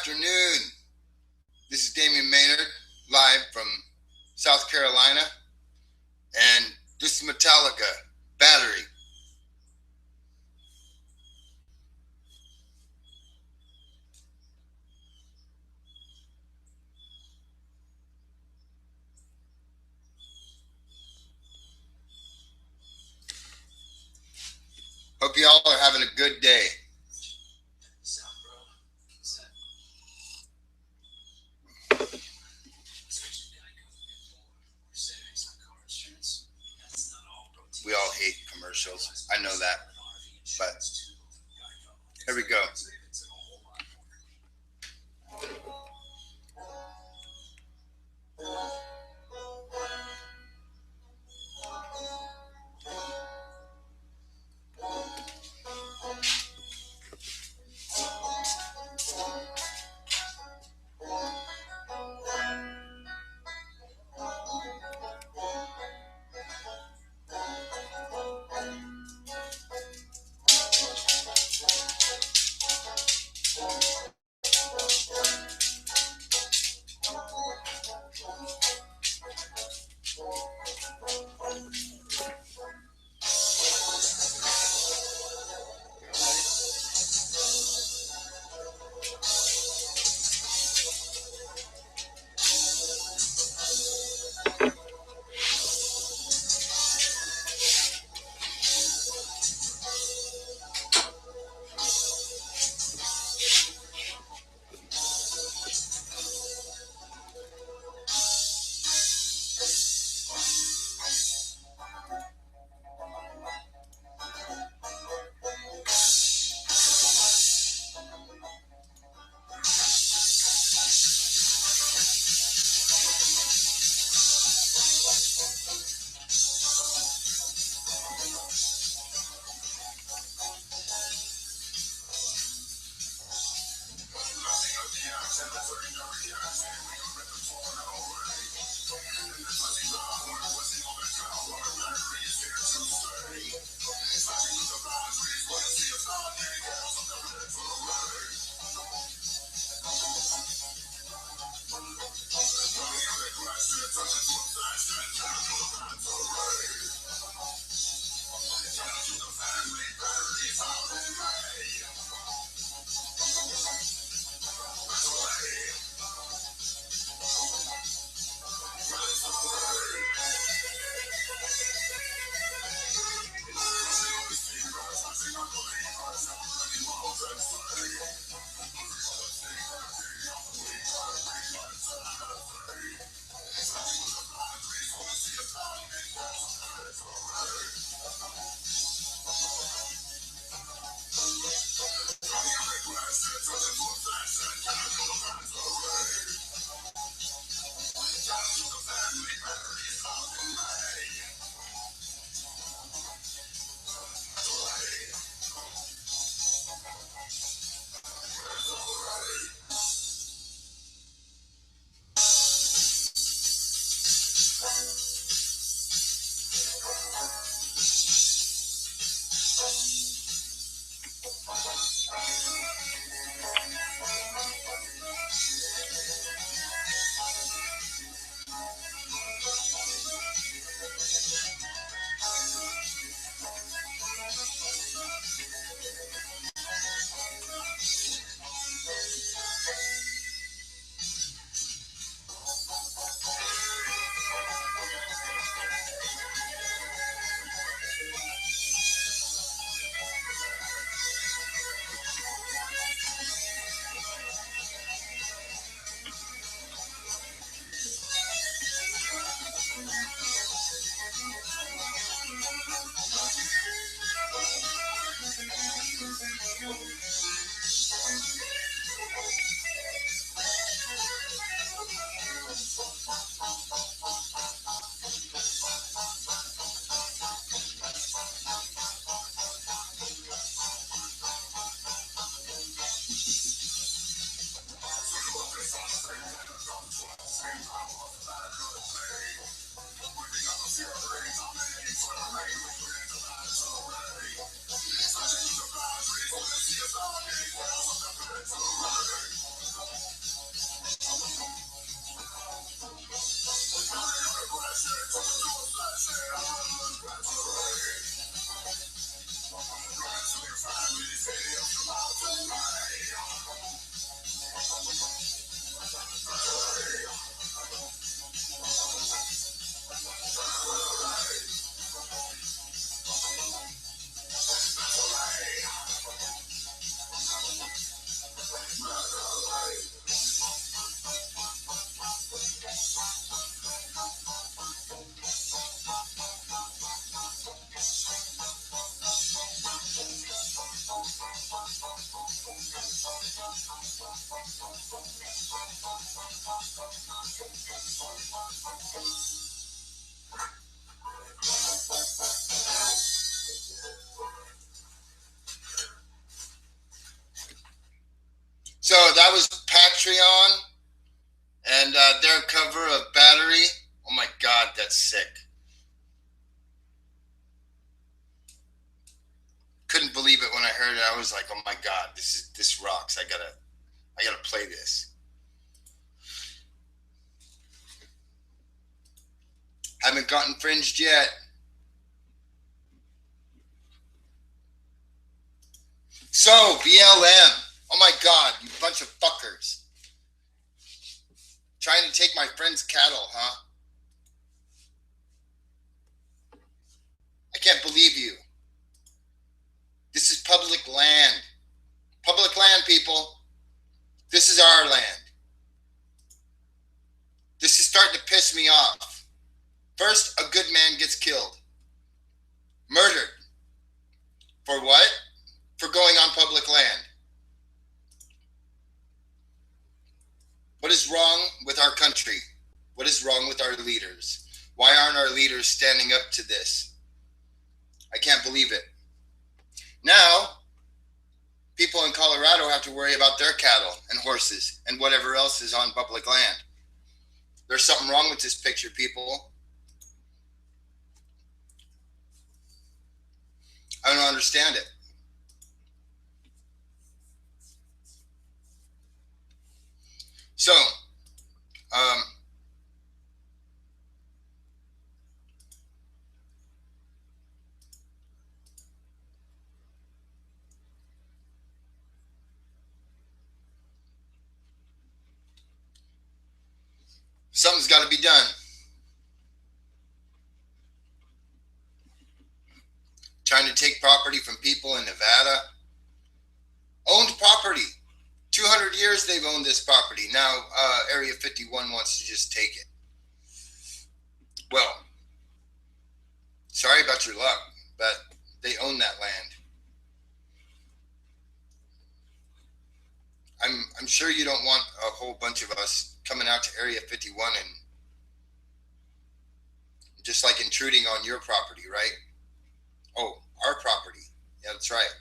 afternoon. This is Damian Maynard, live from South Carolina, and this is Metallica, Battery. Hope you all are having a good day. We all hate commercials. I know that. But here we go. So that was Patreon and their cover of Battery. Oh my God, that's sick. Couldn't believe it when I heard it. I was like, oh my God, this rocks. I gotta play this. Haven't gotten fringed yet. So, BLM. Oh my God, you bunch of fuckers. Trying to take my friend's cattle, huh? I can't believe you. This is public land. Public land, people. This is our land. This is starting to piss me off. First, a good man gets killed. Murdered. For what? For going on public land. What is wrong with our country? What is wrong with our leaders? Why aren't our leaders standing up to this? I can't believe it. Now, people in Colorado have to worry about their cattle and horses and whatever else is on public land. There's something wrong with this picture, people. I don't understand it. So, something's got to be done. Trying to take property from people in Nevada. Owned property. 200 years they've owned this property. Now Area 51 wants to just take it. Well, sorry about your luck, but they own that land. I'm sure you don't want a whole bunch of us coming out to Area 51 and just like intruding on your property, right? Oh, our property. Yeah, that's right.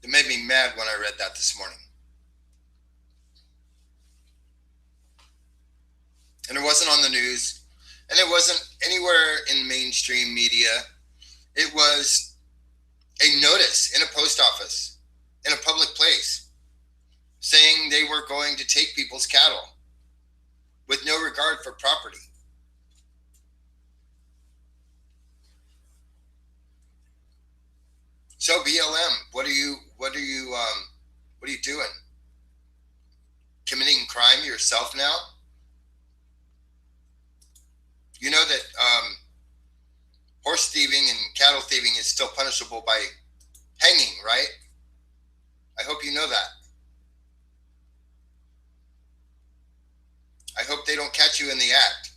It made me mad when I read that this morning. And it wasn't on the news, and it wasn't anywhere in mainstream media. It was a notice in a post office, in a public place, saying they were going to take people's cattle with no regard for property. So BLM, what are you doing? Committing crime yourself now? You know that horse thieving and cattle thieving is still punishable by hanging, right? I hope you know that. I hope they don't catch you in the act.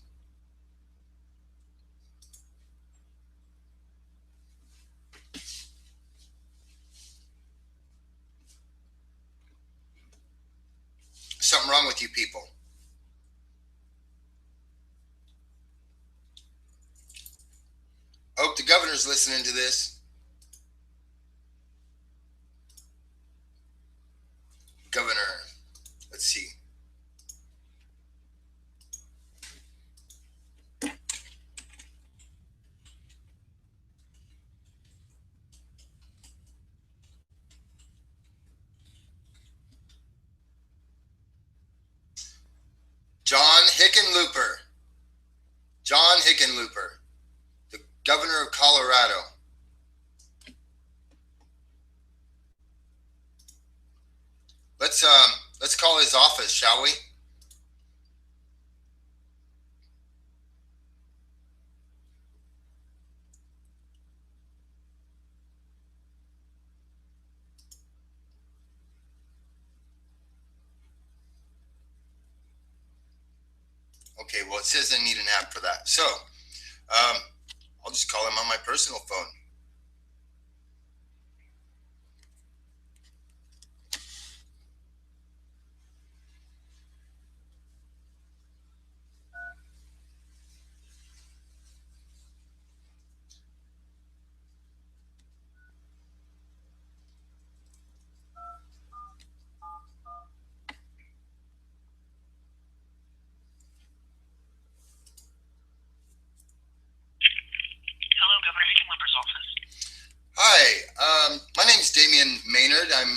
Something wrong with you people. I hope the governor's listening to this. Governor, let's see. John Hickenlooper, the governor of Colorado. Let's call his office, shall we? Okay, well, it says I need an app for that. So I'll just call him on my personal phone. Hello, Governor Hickenlooper's office. Hi, my name's Damian Maynard. I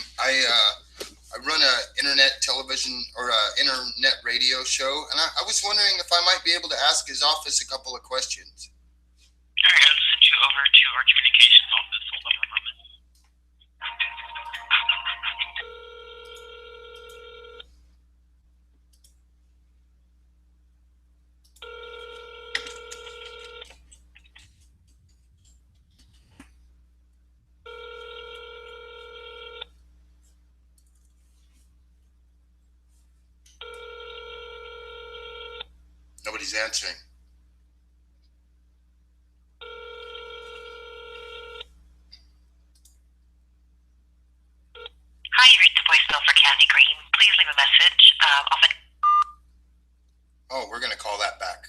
run a internet television or a internet radio show, and I was wondering if I might be able to ask his office a couple of questions. All right, I'll send you over to our communications office. Hold on one moment. Nobody's answering. Hi, you reached the voicemail for Kathy Green. Please leave a message. Oh, we're going to call that back.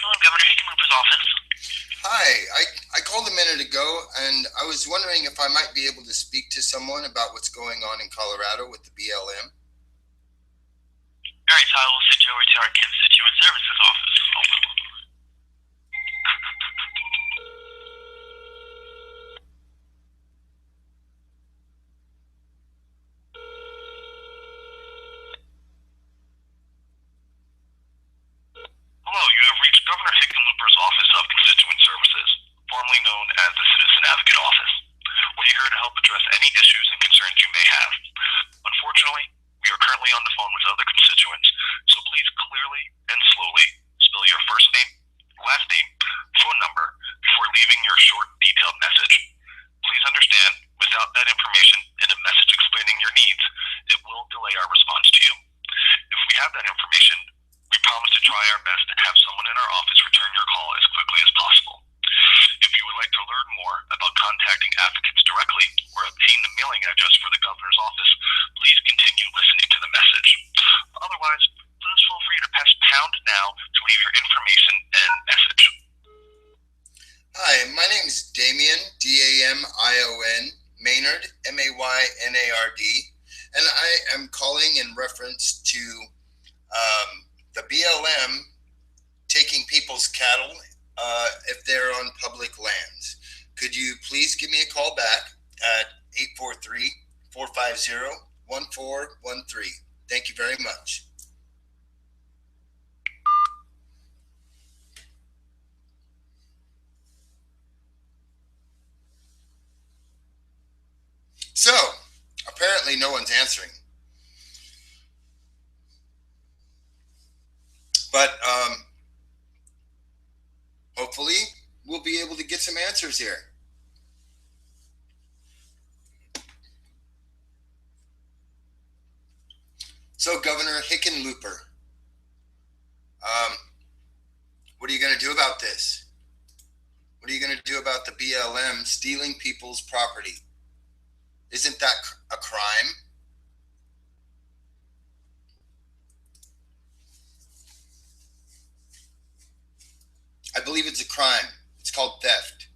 Hello, Governor Hickenlooper's office. Hi, I called a minute ago, and I was wondering if I might be able to speak to someone about what's going on in Colorado with the BLM. All right, so I will send you over to our constituent services office. Hold on. Hello, you have reached Governor Hickenlooper's Office of Constituent Services, formerly known as the Citizen Advocate Office. We're here to help address any issues and concerns you may have. Unfortunately, we are currently on the phone with other constituents, so please clearly and slowly spell your first name, last name, phone number before leaving your short, detailed message. Please understand, without that information and a message explaining your needs, it will delay our response to you. If we have that information, we promise to try our best to have someone in our office return your call as quickly as possible. If you would like to learn more about contacting advocates directly or obtain the mailing address for the governor's office, please continue listening to the message. Otherwise, please feel free to press pound now to leave your information and message. Hi, my name's Damian, D-A-M-I-O-N, Maynard, M-A-Y-N-A-R-D, and I am calling in reference to the BLM taking people's cattle if they're on public lands. Could you please give me a call back at 843-450-1413? Thank you very much. So, apparently no one's answering. But hopefully we'll be able to get some answers here. So, Governor Hickenlooper, what are you going to do about this? What are you going to do about the BLM stealing people's property? Isn't that a crime? I believe it's a crime. It's called theft.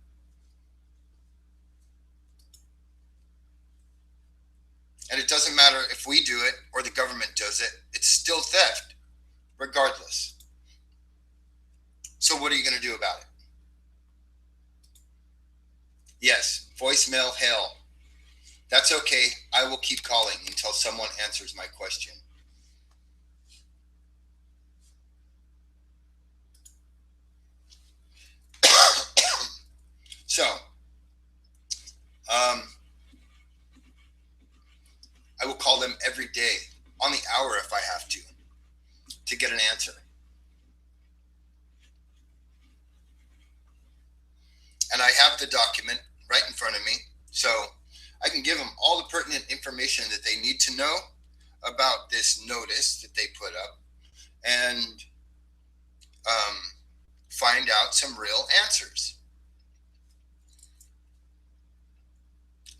And it doesn't matter if we do it or the government does it, it's still theft, regardless. So what are you going to do about it? Yes, voicemail hell. That's okay. I will keep calling until someone answers my question. So, I will call them every day, on the hour if I have to get an answer. and I have the document right in front of me, so I can give them all the pertinent information that they need to know about this notice that they put up, and find out some real answers.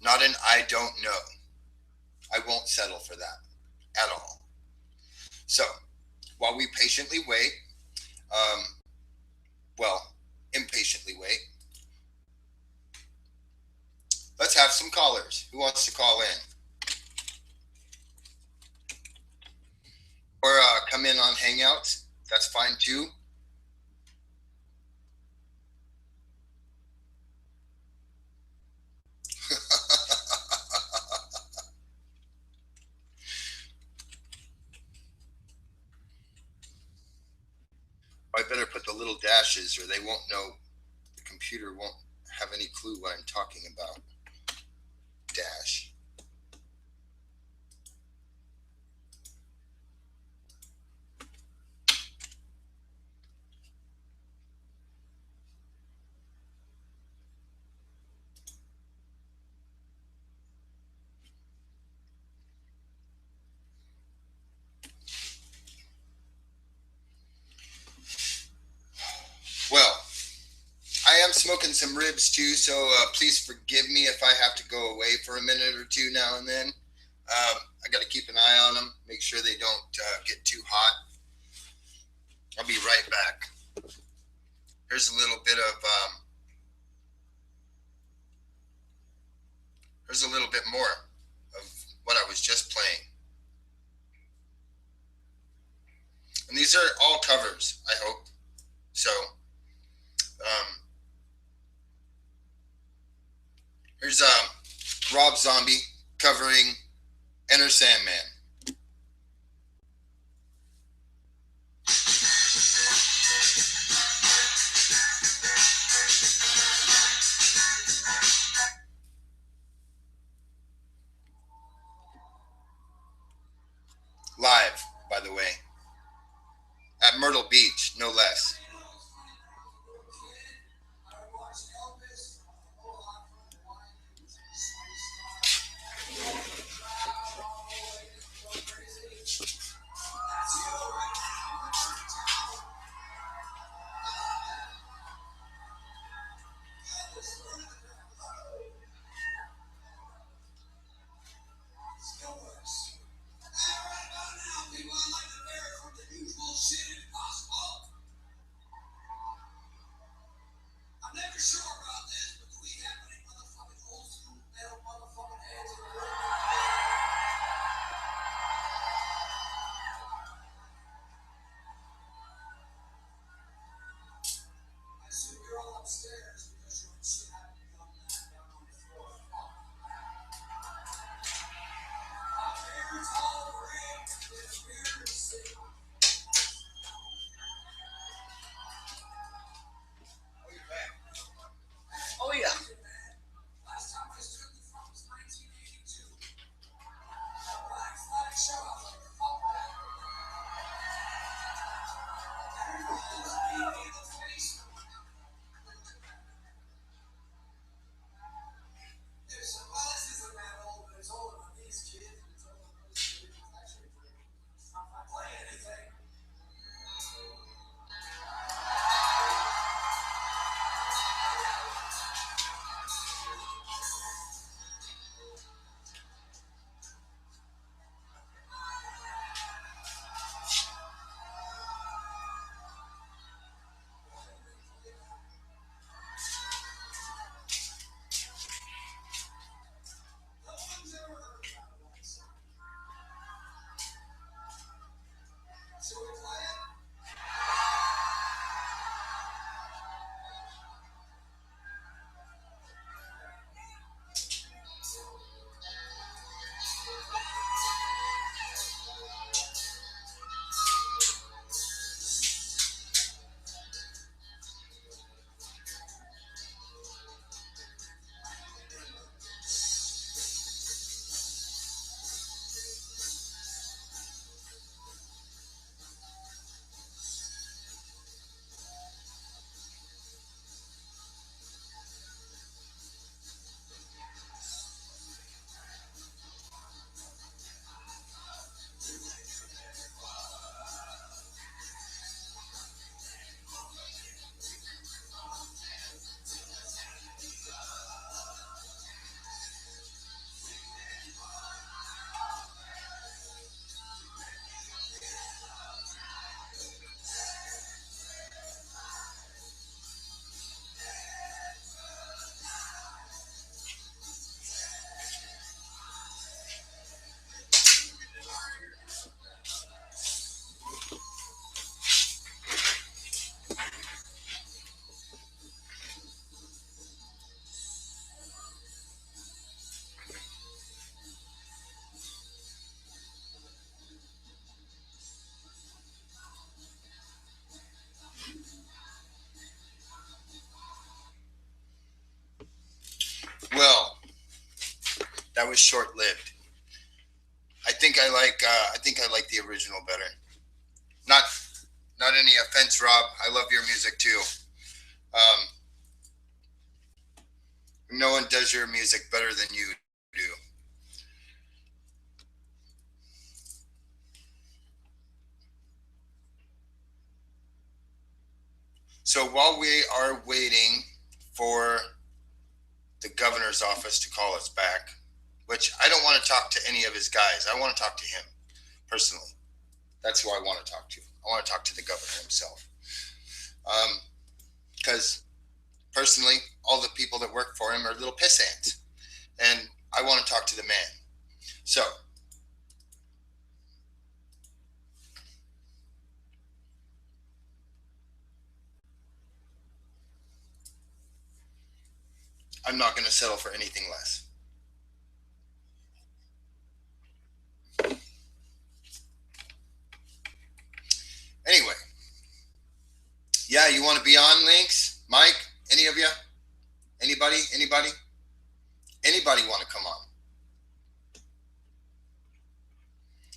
Not an I don't know. I won't settle for that at all. So while we patiently wait, impatiently wait, let's have some callers. Who wants to call in? Or come in on Hangouts. That's fine too. I better put the little dashes or they won't know. The computer won't have any clue what I'm talking about. Dash. Well, I am smoking some ribs too, so please forgive me if I have to go away for a minute or two now and then. I got to keep an eye on them, make sure they don't get too hot. I'll be right back. Here's a little bit more of what I was just playing. And these are all covers, I hope. So, here's Rob Zombie covering Enter Sandman. Live, by the way, at Myrtle Beach, no less. was short-lived. I think I like the original better. Not any offense, Rob. I love your music too. No one does your music better than you do. So while we are waiting for the governor's office to call us back, which I don't want to talk to any of his guys. I want to talk to him personally. That's who I want to talk to. I want to talk to the governor himself. Because personally, all the people that work for him are little piss ants. And I want to talk to the man. So, I'm not going to settle for anything less. Anyway, yeah, you want to be on, Lynx? Mike? Any of you? Anybody? Anybody want to come on?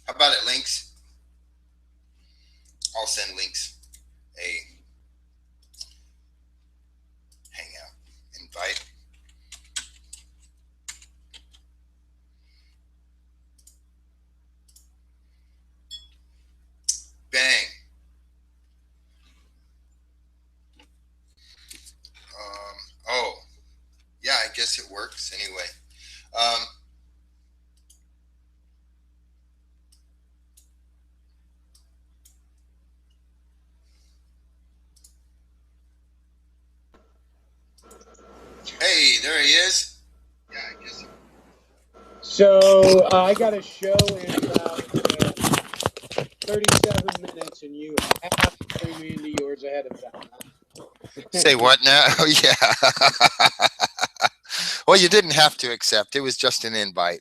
How about it, Lynx? I'll send Lynx a hangout invite. Bang. Oh, yeah, I guess it works anyway. Hey, there he is. Yeah, I guess. So I got a show in about 37 minutes, and you have to bring me into yours ahead of time. Say what now? Oh, yeah. Well, you didn't have to accept. It was just an invite.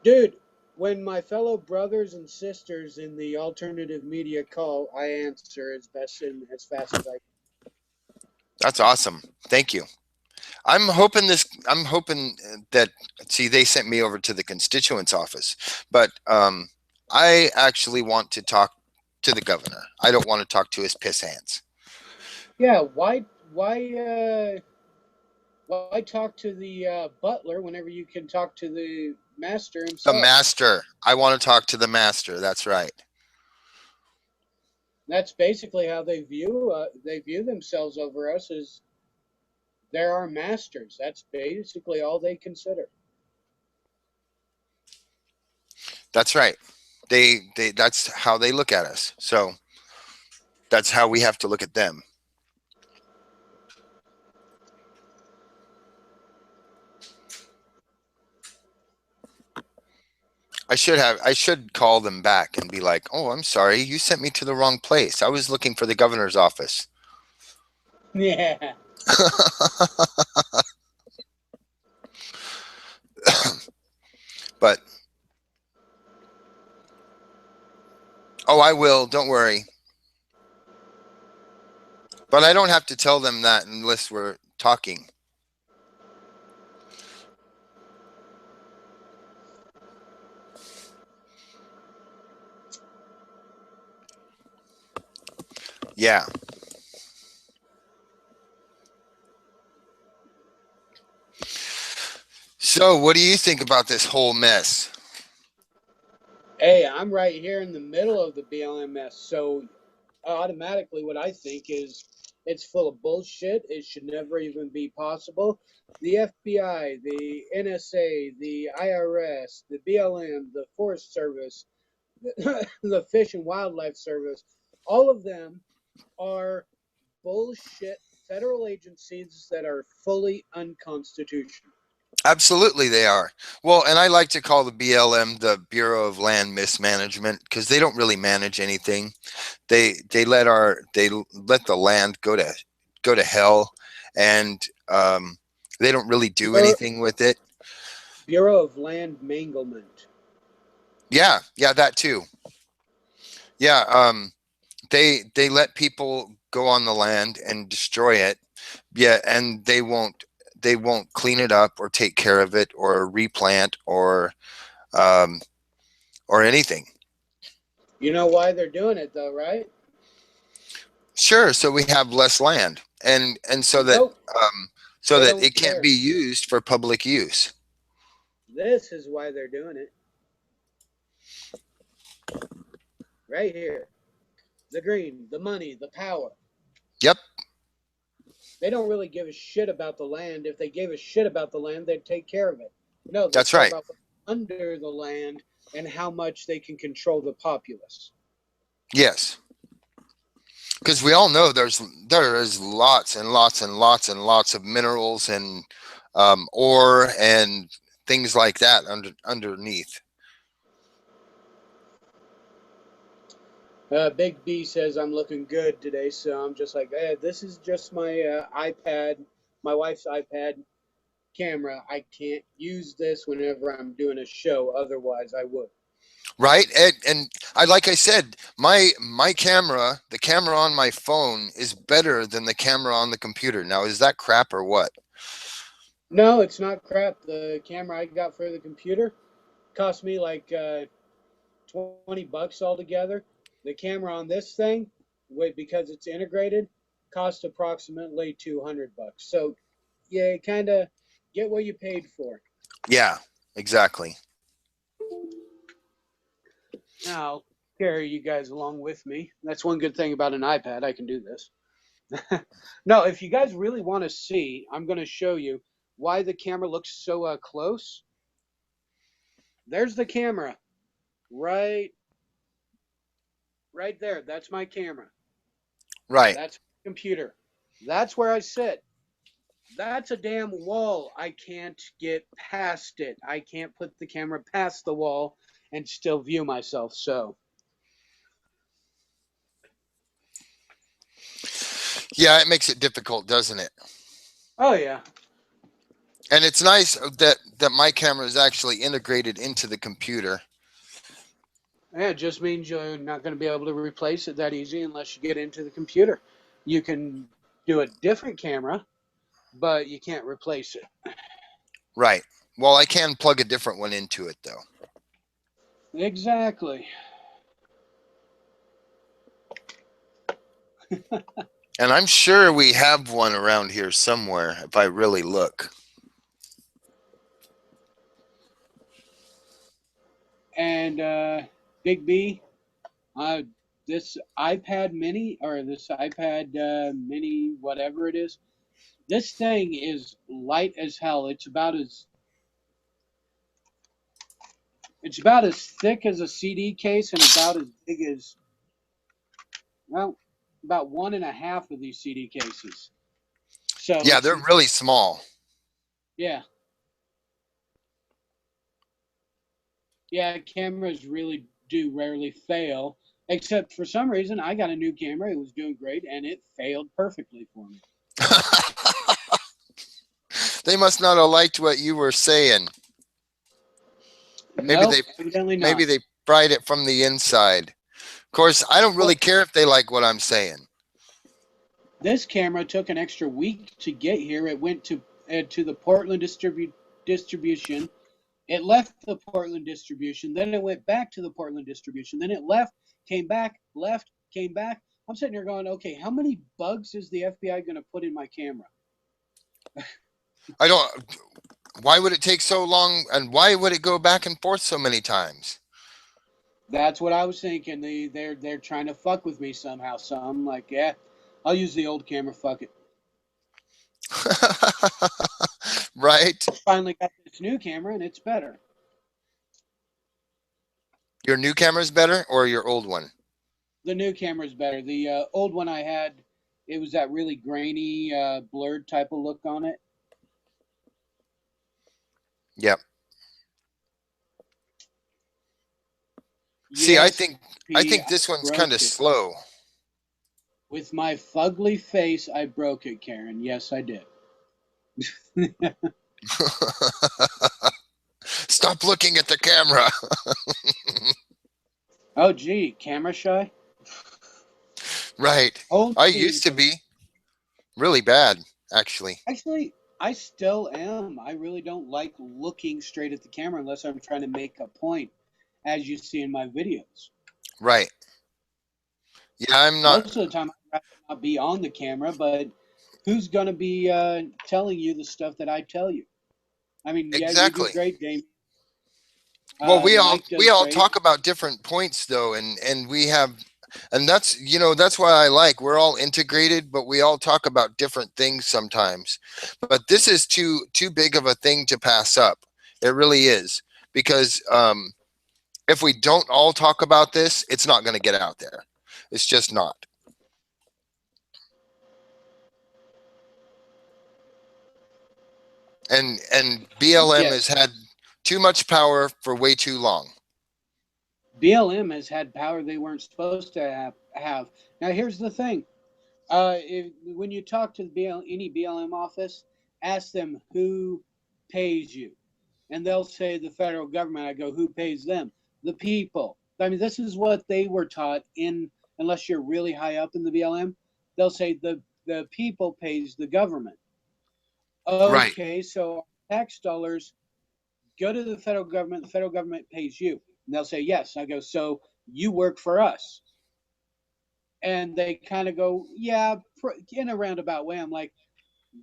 Dude, when my fellow brothers and sisters in the alternative media call, I answer as best and as fast as I can. That's awesome. Thank you. I'm hoping that, see, they sent me over to the constituent's office, but I actually want to talk to the governor. I don't want to talk to his piss ants. Yeah, why talk to the butler whenever you can talk to the master himself? The master. I want to talk to the master. That's right. That's basically how they view themselves over us, as they're our masters. That's basically all they consider. That's right. They that's how they look at us. So that's how we have to look at them. I should call them back and be like, "Oh, I'm sorry. You sent me to the wrong place. I was looking for the governor's office." Yeah. But oh, I will. Don't worry. But I don't have to tell them that unless we're talking. Yeah. So, what do you think about this whole mess? Hey, I'm right here in the middle of the BLM mess, so automatically what I think is it's full of bullshit. It should never even be possible. The FBI, the NSA, the IRS, the BLM, the Forest Service, the Fish and Wildlife Service, all of them are bullshit federal agencies that are fully unconstitutional. Absolutely, they are. Well, and I like to call the BLM the Bureau of Land Mismanagement because they don't really manage anything. They let the land go to hell, and they don't really do anything with it. Bureau of Land Manglement. Yeah, that too. Yeah, they let people go on the land and destroy it. Yeah, and they won't they won't clean it up or take care of it or replant um, or anything. You know why they're doing it though, right? Sure, so we have less land, and Nope, so they that don't it can't be care. used for public use. This is why they're doing it. Right here. The green, the money, the power. Yep, They don't really give a shit about the land. If they gave a shit about the land, they'd take care of it. No, they that's care right. about what's under the land and how much they can control the populace. Yes, because we all know there is lots and lots and lots and lots of minerals and ore and things like that underneath. Big B says I'm looking good today, so I'm just like, this is just my iPad, my wife's iPad camera. I can't use this whenever I'm doing a show. Otherwise, I would. Right, and I like I said, my camera, the camera on my phone is better than the camera on the computer. Now, is that crap or what? No, it's not crap. The camera I got for the computer cost me like $20 altogether. The camera on this thing, wait, because it's integrated, cost approximately $200. So, yeah, kind of get what you paid for. Yeah, exactly. Now, I'll carry you guys along with me. That's one good thing about an iPad. I can do this. No, if you guys really want to see, I'm going to show you why the camera looks so close. There's the camera, right, right there. That's my camera. Right. That's my computer. That's where I sit. That's a damn wall. I can't get past it. I can't put the camera past the wall and still view myself. So, Yeah, it makes it difficult, doesn't it? oh yeah, And it's nice that my camera is actually integrated into the computer. yeah, it just means you're not going to be able to replace it that easy unless you get into the computer. You can do a different camera, but you can't replace it. Right. Well, I can plug a different one into it though. Exactly. And I'm sure we have one around here somewhere if I really look. And Big B, uh, this iPad Mini or this iPad Mini, whatever it is, this thing is light as hell. It's about as thick as a CD case and about as big as, well, about one and a half of these CD cases. So Yeah, it's, they're really small. yeah, yeah, cameras really do rarely fail. Except for some reason, I got a new camera. It was doing great, and it failed perfectly for me. They must not have liked what you were saying. Maybe Nope, they evidently maybe not. they fried it from the inside. Of course, I don't really Well, care if they like what I'm saying. this camera took an extra week to get here. It went to the Portland distribution. It left the Portland distribution. Then it went back to the Portland distribution. Then it left, came back, left, came back. I'm sitting here going, okay, how many bugs is the FBI going to put in my camera? I don't. Why would it take so long, and why would it go back and forth so many times? That's what I was thinking. They're trying to fuck with me somehow. So I'm like, yeah, I'll use the old camera. Fuck it. Right? Finally got this new camera, and it's better. Your new camera's better or your old one? The new camera's better. The old one I had, it was that really grainy, blurred type of look on it. Yep. See, I Yes, think I P, think I this one's kind broke of it. slow. With my fugly face, I broke it, Karen. Yes, I did. Stop looking at the camera. Oh, gee, camera shy? Right. Only I being used to camera. be really bad, actually. Actually, I still am. I really don't like looking straight at the camera unless I'm trying to make a point, as you see in my videos. Right. Yeah, I'm not. Most of the time, I'd rather not be on the camera, but who's going to be telling you the stuff that I tell you? I mean, yeah, you do Exactly. great, Dave. Well, Mike we does all great. talk about different points though, and we have, and that's, you know, that's why I like, we're all integrated, but we all talk about different things sometimes. But this is too big of a thing to pass up. It really is, because if we don't all talk about this, it's not going to get out there. It's just not. And BLM has Yes, had too much power for way too long. BLM has had power they weren't supposed to have. Now, here's the thing. When you talk to any BLM office, ask them who pays you. And they'll say the federal government. I go, who pays them? The people. I mean, this is what they were taught in, unless you're really high up in the BLM, they'll say the people pays the government. Right. Okay, so tax dollars go to the federal government pays you. And they'll say, yes. I go, so you work for us. And they kind of go, yeah, in a roundabout way. I'm like,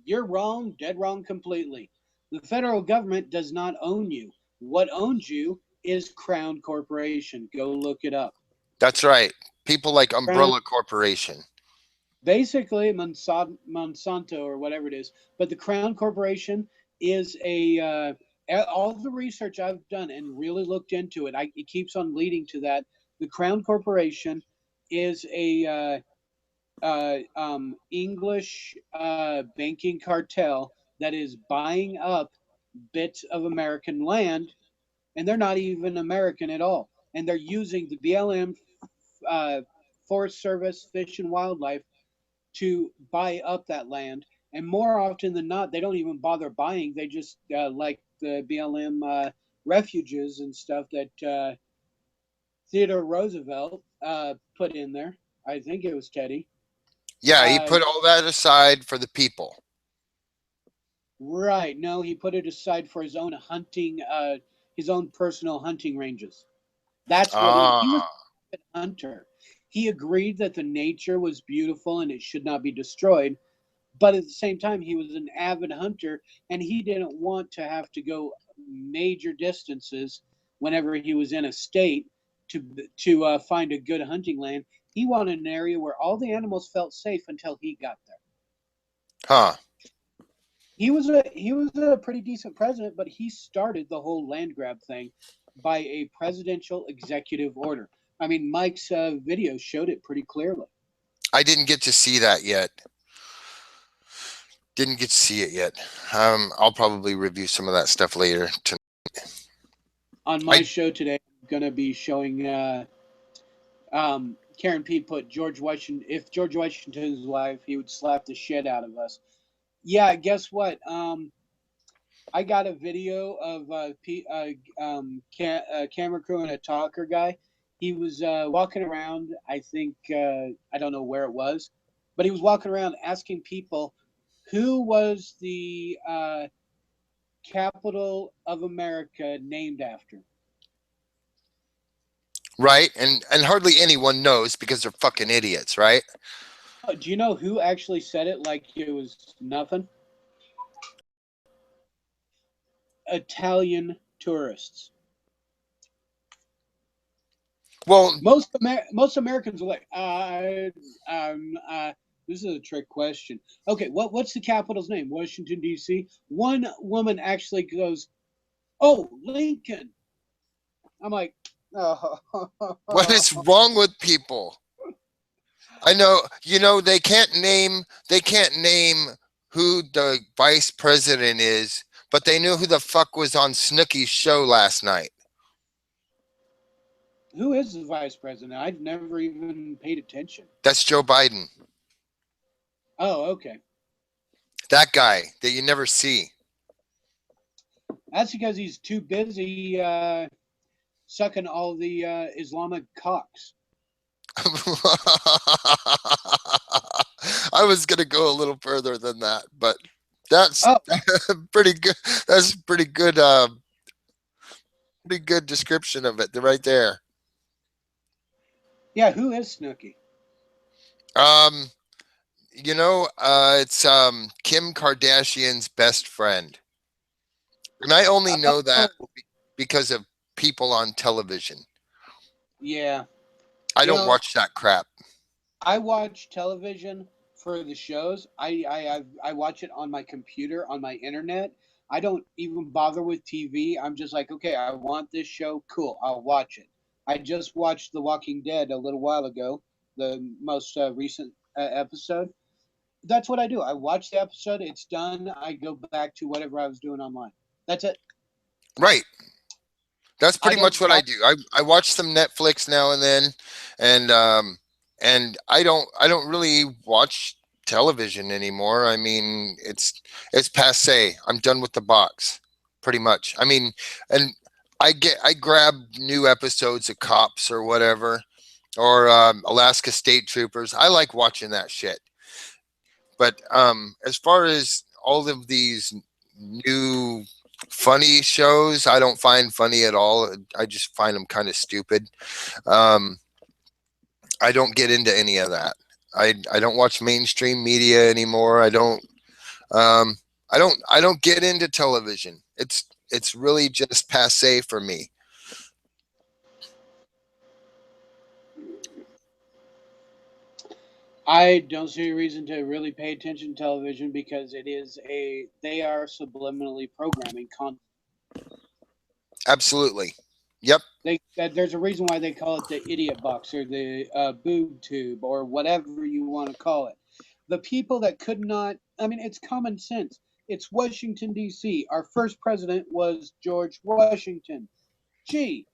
you're wrong, dead wrong completely. The federal government does not own you. What owns you is Crown Corporation. Go look it up. That's right. People like Crown, Umbrella Corporation. basically Monsanto or whatever it is. But the Crown Corporation is all the research I've done and really looked into it, it keeps on leading to that. The Crown Corporation is a English banking cartel that is buying up bits of American land, and they're not even American at all. And they're using the BLM, uh, Forest Service, Fish and Wildlife to buy up that land. And more often than not, they don't even bother buying. They just, like the BLM refuges and stuff that Theodore Roosevelt put in there. I think it was Teddy. Yeah, he Uh, put all that aside for the people. Right. No, he put it aside for his own personal hunting ranges. That's what he was Ah, a hunter. He agreed that the nature was beautiful and it should not be destroyed, but at the same time, he was an avid hunter and he didn't want to have to go major distances whenever he was in a state to find a good hunting land. He wanted an area where all the animals felt safe until he got there. huh. He was a pretty decent president, but he started the whole land grab thing by a presidential executive order. I mean, Mike's video showed it pretty clearly. I didn't get to see that yet. Didn't get to see it yet. I'll probably review some of that stuff later. On my I show today, I'm gonna be showing Karen P put George Washington. If George Washington's life, he would slap the shit out of us. Yeah, guess what? I got a video of camera crew and a talker guy. He was walking around. I think I don't know where it was, but he was walking around asking people who was the capital of America named after. right, and hardly anyone knows because they're fucking idiots, right? Do you know who actually said it like it was nothing? Italian tourists. Well, Most Americans are like, this is a trick question. Okay, what's the capital's name? Washington D.C. One woman actually goes, "Oh, Lincoln." I'm like, oh. what is wrong with people? I know, you know, they can't name who the vice president is, but they knew who the fuck was on Snooki's show last night. Who is the vice president? I've never even paid attention. That's Joe Biden. Oh, okay. That guy that you never see. That's because he's too busy sucking all the Islamic cocks. I was going to go a little further than that, but That's Oh, pretty good. That's pretty good description of it right there. yeah. Who is Snooki? Um, it's Kim Kardashian's best friend, and I only know that Oh, because of people on television. yeah. I You don't know, watch that crap. I watch television for the shows. I watch it on my computer, on my internet. I don't even bother with TV. I'm just like, okay, I want this show. Cool, I'll watch it. I just watched The Walking Dead a little while ago, the most recent episode. That's what I do. I watch the episode. It's done. I go back to whatever I was doing online. That's it. Right. That's I pretty much don't what I bother. do. I watch some Netflix now and then, and I don't really watch television anymore. I mean, it's passe. I'm done with the box, pretty much. I mean, and I grab new episodes of Cops or whatever, or Alaska State Troopers. I like watching that shit. But as far as all of these new funny shows, I don't find funny at all. I just find them kind of stupid. Um, I don't get into any of that. I don't watch mainstream media anymore. Um, I don't get into television. It's really just passe for me. I don't see a reason to really pay attention to television because they are subliminally programming content. Absolutely. Yep. There's a reason why they call it the idiot box or the boob tube or whatever you want to call it. The people that could not, I mean, it's common sense. It's Washington D.C. Our first president was George Washington. Gee,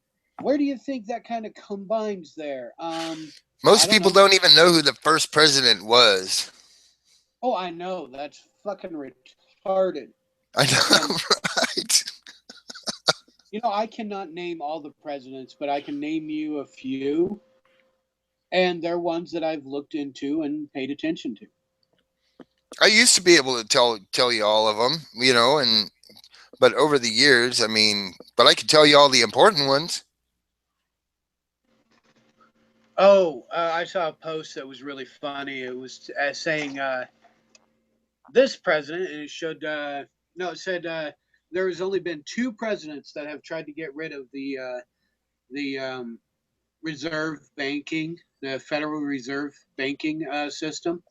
where do you think that kind of combines there? I Most don't people know. don't even know who the first president was. Oh, I know that's fucking retarded. I Um, know, right? I cannot name all the presidents, but I can name you a few, and they're ones that I've looked into and paid attention to. I used to be able to tell you all of them, and but over the years, I mean, but I could tell you all the important ones. Oh, I saw a post that was really funny. It was saying this president, and it showed no, it said there has only been two presidents that have tried to get rid of the reserve banking, the Federal Reserve banking system.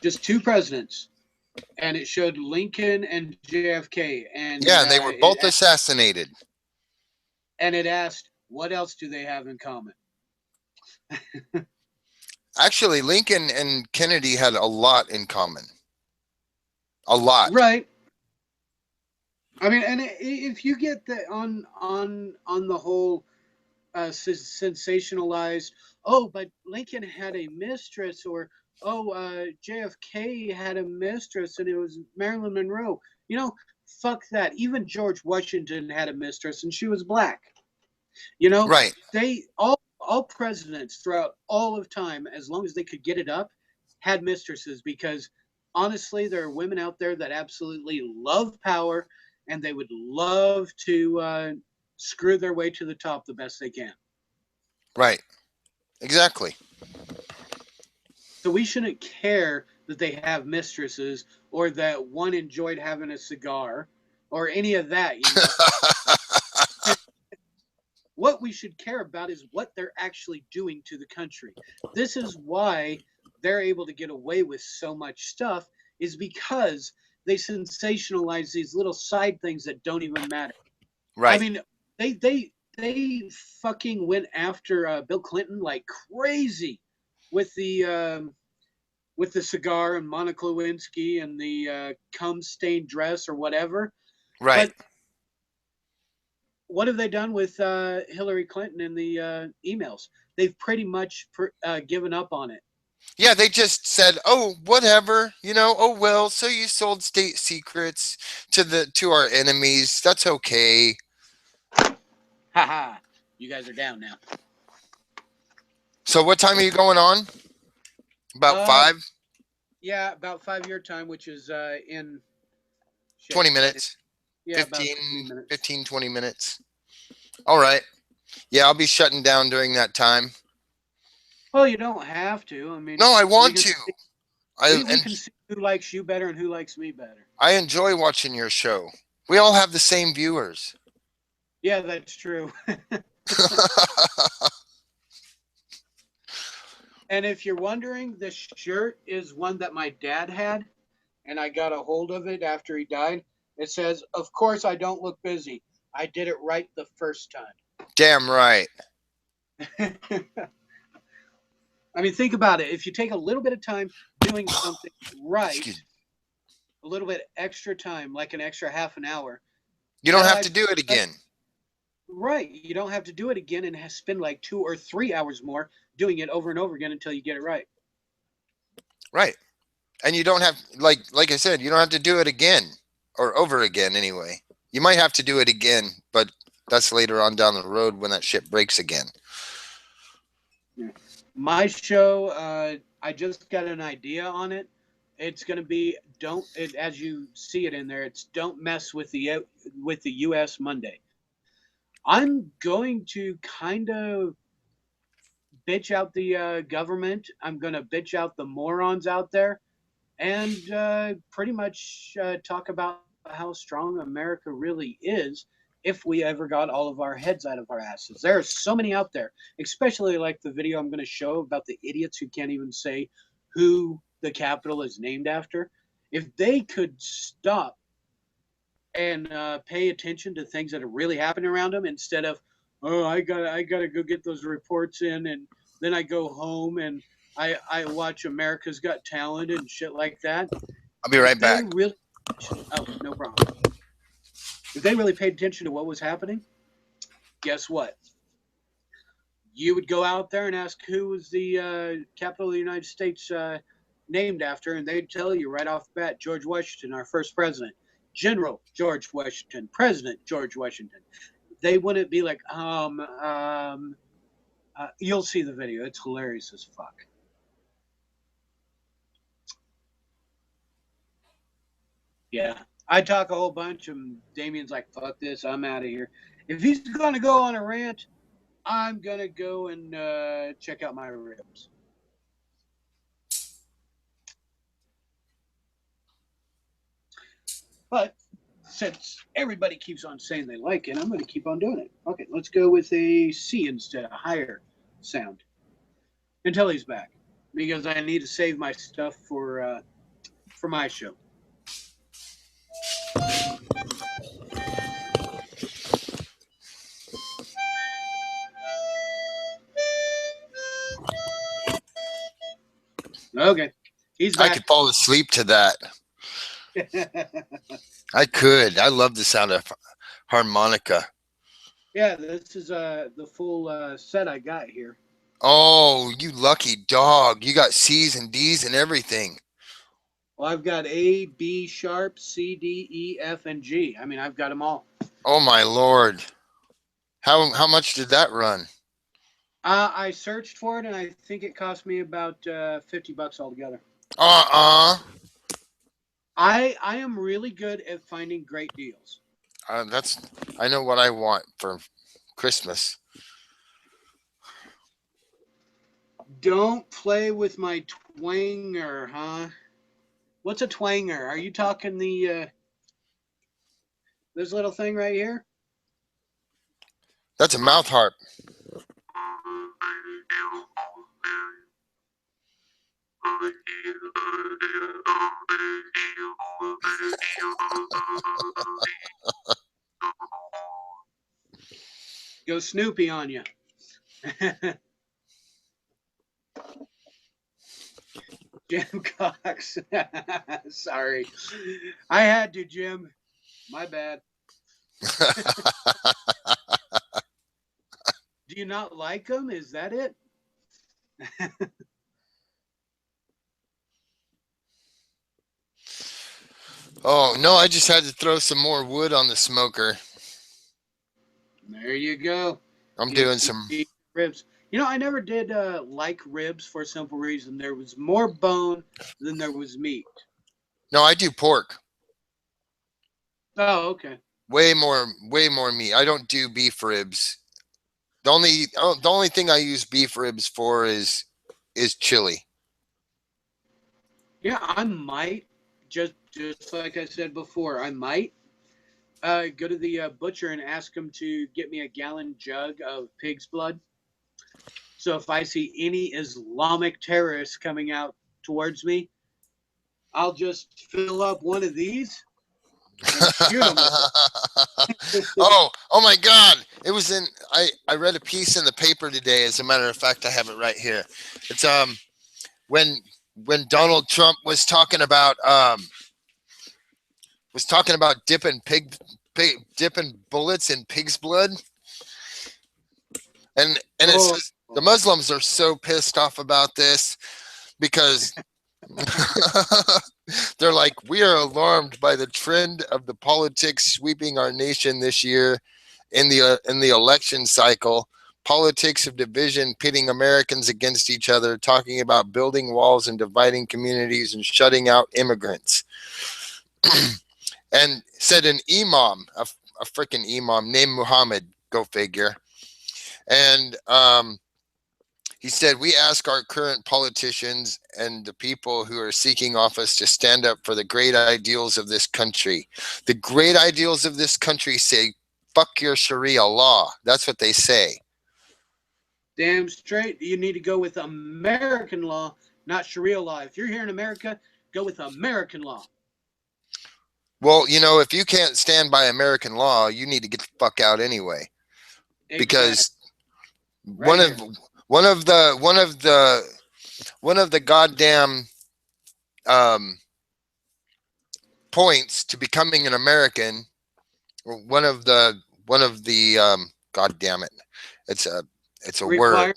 Just two presidents, and it showed Lincoln and JFK, Yeah, and they were both assassinated. and it asked, what else do they have in common? Actually, Lincoln and Kennedy had a lot in common. A lot. Right. I mean, and if you get the on the whole sensationalized, oh, but Lincoln had a mistress, or oh, JFK had a mistress, and it was Marilyn Monroe. You know, fuck that. Even George Washington had a mistress, and she was black. You know, Right. they all presidents throughout all of time, as long as they could get it up, had mistresses because honestly, there are women out there that absolutely love power and they would love to screw their way to the top the best they can. Right. Exactly. So we shouldn't care that they have mistresses or that one enjoyed having a cigar or any of that. What we should care about is what they're actually doing to the country. This is why they're able to get away with so much stuff, is because they sensationalize these little side things that don't even matter. I Right. mean, they fucking went after Bill Clinton like crazy with the cigar and Monica Lewinsky and the cum stained dress or whatever. Right. But what have they done with Hillary Clinton and the emails? They've pretty much given up on it. Yeah, they just said, "Oh, whatever, oh well, so you sold state secrets to our enemies. That's okay." Haha, you guys are down now. So what time are you going on? About Uh, 5? yeah, about 5 year time, which is in Shit, 20 minutes. Yeah, about 20 minutes. 15, 20 minutes. All right. Yeah, I'll be shutting down during that time. Well, you don't have to. I mean, No, I want to. we can see who likes you better and who likes me better. I enjoy watching your show. We all have the same viewers. Yeah, that's true. And if you're wondering, this shirt is one that my dad had, and I got a hold of it after he died. It says, "Of course, I don't look busy. I did it right the first time." Damn right. I mean, think about it. If you take a little bit of time doing something right, a little bit extra time, like an extra half an hour, you don't have to do it again. Right. You don't have to do it again and spend like 2 or 3 hours more doing it over and over again until you get it right. Right. And you don't have, like I said, you don't have to do it again or over again anyway. You might have to do it again, but that's later on down the road when that shit breaks again. My show, I just got an idea on it. It's going to be as you see it in there, it's don't mess with the US Monday. I'm going to kind of bitch out the government. I'm going to bitch out the morons out there, and pretty much talk about how strong America really is if we ever got all of our heads out of our asses. There are so many out there, especially like the video I'm going to show about the idiots who can't even say who the Capitol is named after. If they could stop and pay attention to things that are really happening around them instead of, oh, I gotta go get those reports in, and then I go home and I watch America's Got Talent and shit like that. I'll be right back. Oh, no problem. If they really paid attention to what was happening, guess what? You would go out there and ask who was the capital of the United States named after, and they'd tell you right off the bat, George Washington, our first president, General George Washington, President George Washington. They wouldn't be like, you'll see the video. It's hilarious as fuck. Yeah. I talk a whole bunch, and Damien's like, fuck this, I'm out of here. If he's going to go on a rant, I'm going to go and check out my ribs. But since everybody keeps on saying they like it, I'm going to keep on doing it. Okay, let's go with a C instead, a higher sound. Until he's back. Because I need to save my stuff for my show. Okay, he's back. I could fall asleep to that. I could. I love the sound of harmonica. Yeah, this is the full set I got here. Oh, you lucky dog. You got C's and D's and everything. Well, I've got A, B sharp, C, D, E, F, and G. I mean, I've got them all. Oh, my Lord. How much did that run? I searched for it, and I think it cost me about $50 altogether. I am really good at finding great deals. I know what I want for Christmas. Don't play with my twanger, huh? What's a twanger? Are you talking the this little thing right here? That's a mouth harp. Go Snoopy on you. Jim Cox. Sorry. I had to, Jim. My bad. Do you not like them? Is that it? Oh, no, I just had to throw some more wood on the smoker. There you go. I'm doing some ribs. You know, I never did like ribs for a simple reason. There was more bone than there was meat. No, I do pork. Oh, okay. Way more meat. I don't do beef ribs. The only thing I use beef ribs for is chili. Yeah, I might just like I said before, I might go to the butcher and ask him to get me a gallon jug of pig's blood. So if I see any Islamic terrorists coming out towards me, I'll just fill up one of these and shoot them with it. Oh my God! It was in. I read a piece in the paper today. As a matter of fact, I have it right here. It's when Donald Trump was talking about dipping bullets in pig's blood, and it Oh, says the Muslims are so pissed off about this because they're like, we are alarmed by the trend of the politics sweeping our nation this year in the election cycle. Politics of division, pitting Americans against each other, talking about building walls and dividing communities and shutting out immigrants. And said an imam, a freaking imam named Muhammad, go figure. And he said, we ask our current politicians and the people who are seeking office to stand up for the great ideals of this country. The great ideals of this country say, fuck your Sharia law. That's what they say. damn straight. You need to go with American law, not Sharia law. If you're here in America, go with American law. Well, if you can't stand by American law, you need to get the fuck out anyway. Exactly. Because Right one of here. one of the goddamn um, points to becoming an American, or one of the god damn it, it's a word. Require.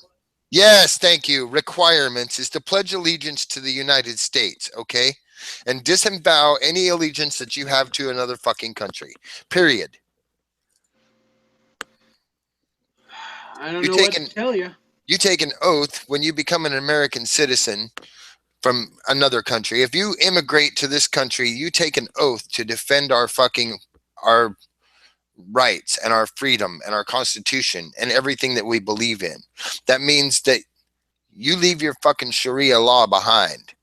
Yes, thank you. Requirements is to pledge allegiance to the United States, okay, and disavow any allegiance that you have to another fucking country. Period. I don't You know take what an to tell you. you take an oath when you become an American citizen from another country. If you immigrate to this country, you take an oath to defend our rights and our freedom and our constitution and everything that we believe in. That means that you leave your fucking Sharia law behind.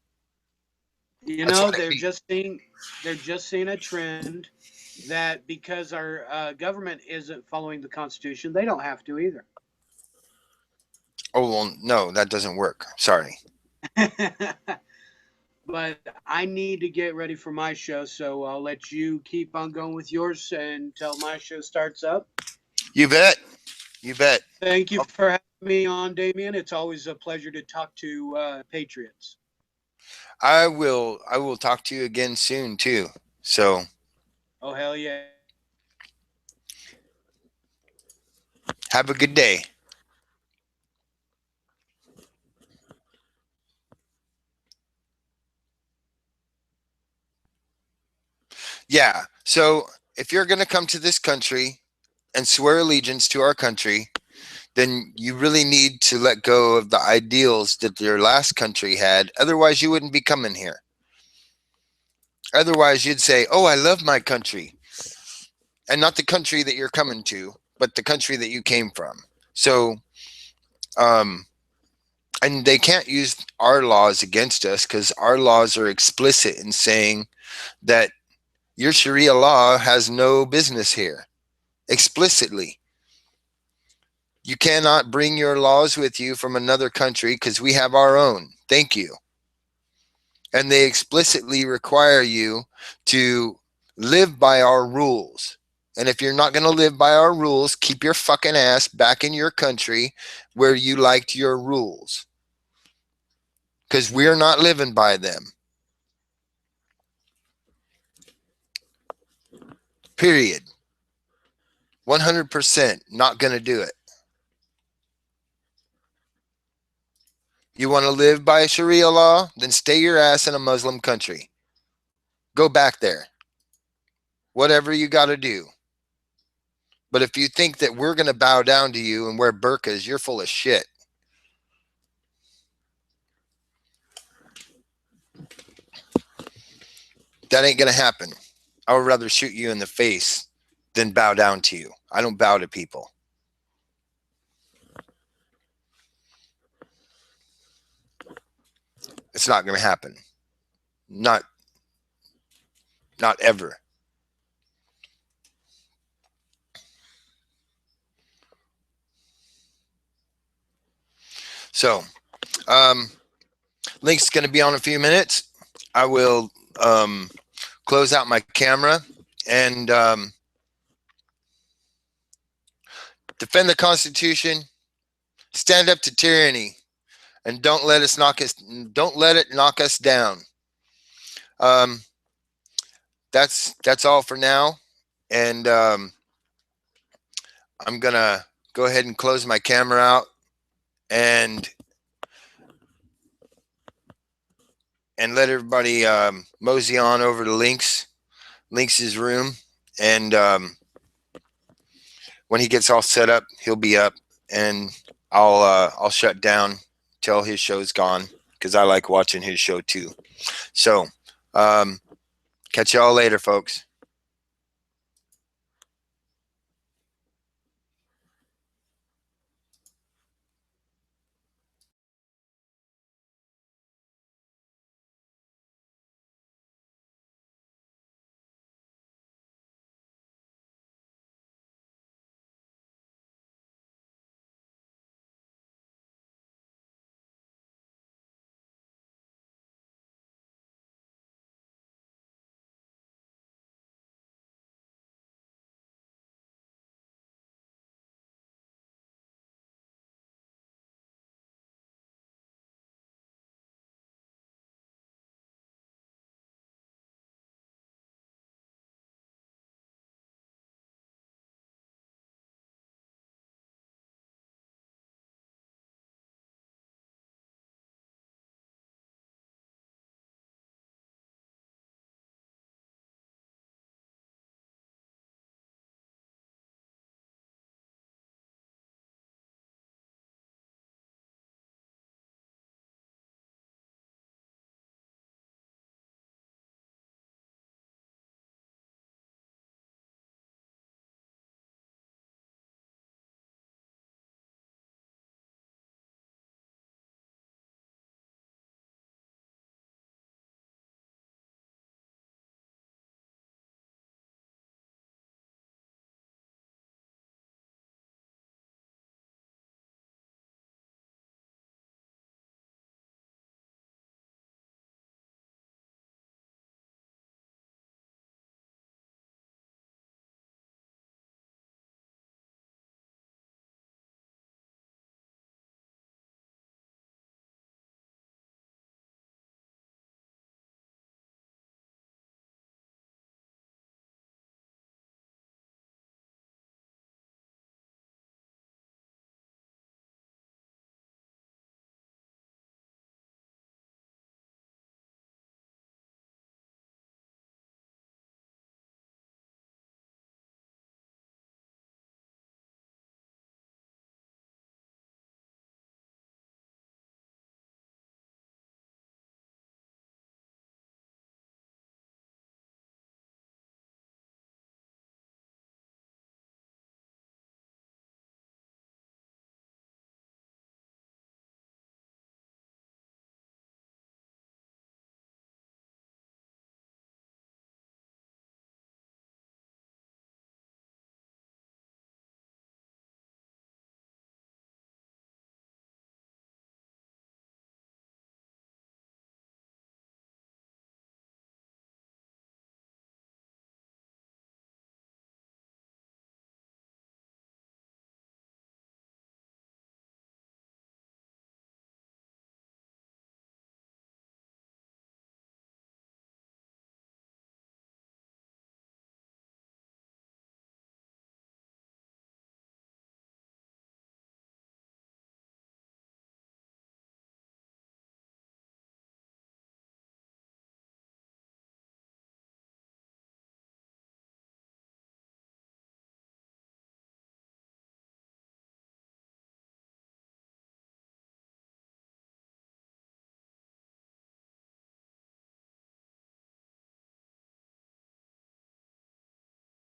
You That's know, what it means. they're just seeing a trend that because our government isn't following the Constitution, they don't have to either. Oh well, no, that doesn't work. Sorry. But I need to get ready for my show, so I'll let you keep on going with yours until my show starts up. You bet. You bet. Thank you for having me on, Damien. It's always a pleasure to talk to patriots. I will talk to you again soon too. So Oh hell yeah! have a good day. Yeah. So if you're gonna come to this country and swear allegiance to our country, then you really need to let go of the ideals that your last country had. Otherwise, you wouldn't be coming here. Otherwise, you'd say, oh, I love my country. And not the country that you're coming to, but the country that you came from. So, um, and they can't use our laws against us because our laws are explicit in saying that your Sharia law has no business here. Explicitly. You cannot bring your laws with you from another country because we have our own. Thank you. And they explicitly require you to live by our rules. And if you're not going to live by our rules, keep your fucking ass back in your country where you liked your rules. Because we're not living by them. Period. 100% not going to do it. You want to live by Sharia law? Then stay your ass in a Muslim country. Go back there. Whatever you got to do. But if you think that we're going to bow down to you and wear burqas, you're full of shit. That ain't going to happen. I would rather shoot you in the face than bow down to you. I don't bow to people. It's not going to happen. Not ever. So, link's going to be on in a few minutes. I will close out my camera and defend the Constitution, stand up to tyranny, and don't let it knock us down. That's all for now, and I'm gonna go ahead and close my camera out and let everybody mosey on over to Link's room, and when he gets all set up, he'll be up, and I'll shut down till his show's gone, because I like watching his show too. So catch y'all later, folks.